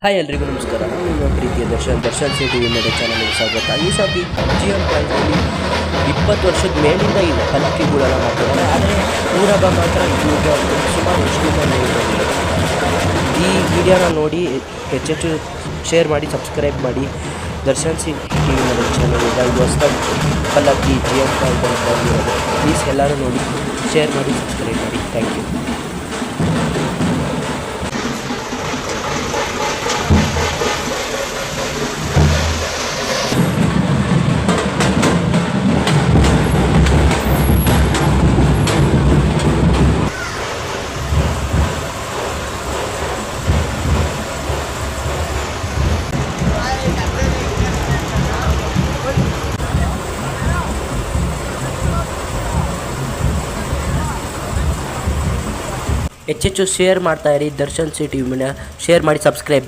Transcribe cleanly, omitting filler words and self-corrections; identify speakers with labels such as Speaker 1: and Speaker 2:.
Speaker 1: Hi ಎಲ್ರಿಗೂ ನಮಸ್ಕಾರ. ನಿಮ್ಮ ಪ್ರೀತಿಯ ದರ್ಶನ್ ಸಿ ಟಿ ವಿ ಮೇಲೆ ಚಾನಲ್ಗೆ ಸ್ವಾಗತ. ಈ ಸರ್ತಿ ಜಿಎಂ ಪಾಯಿಂಟಲ್ಲಿ 20 ವರ್ಷದ ಮೇಲಿಂದ ಇದೆ ಪಲ್ಲಕ್ಕಿಗಳೆಲ್ಲ ಮಾಡ್ತಿದ್ದಾರೆ. ಆದರೆ ಊರಹಬ್ಬ ಮಾತ್ರ ಈಗ ಸುಮಾರು ವರ್ಷದಿಂದ ಬಂದಿದೆ. ಈ ವಿಡಿಯೋನ ನೋಡಿ ಹೆಚ್ಚೆಚ್ಚು ಶೇರ್ ಮಾಡಿ, ಸಬ್ಸ್ಕ್ರೈಬ್ ಮಾಡಿ. ದರ್ಶನ್ ಸಿ ಟಿ ವಿ ಮೇಲೆ ಚಾನಲ್ ಈಗ ಹೊಸದಾಗಿ ಪಲ್ಲಕ್ಕಿ ಜಿಎಂ ಪಾಯಿಂಟ್ ಅಂತ ಬಂದಿರೋದು. ಪ್ಲೀಸ್ ಎಲ್ಲರೂ ನೋಡಿ, ಶೇರ್ ಮಾಡಿ, ಸಬ್ಸ್ಕ್ರೈಬ್ ಮಾಡಿ. Thank you. ಹೆಚ್ಚೆಚ್ಚು ಶೇರ್ ಮಾಡ್ತಾ ಇರಿ. ದರ್ಶನ್ ಸಿ ಟಿ ವಿ ಮೇಲೆ ಶೇರ್ ಮಾಡಿ, ಸಬ್ಸ್ಕ್ರೈಬ್ ಮಾಡಿ.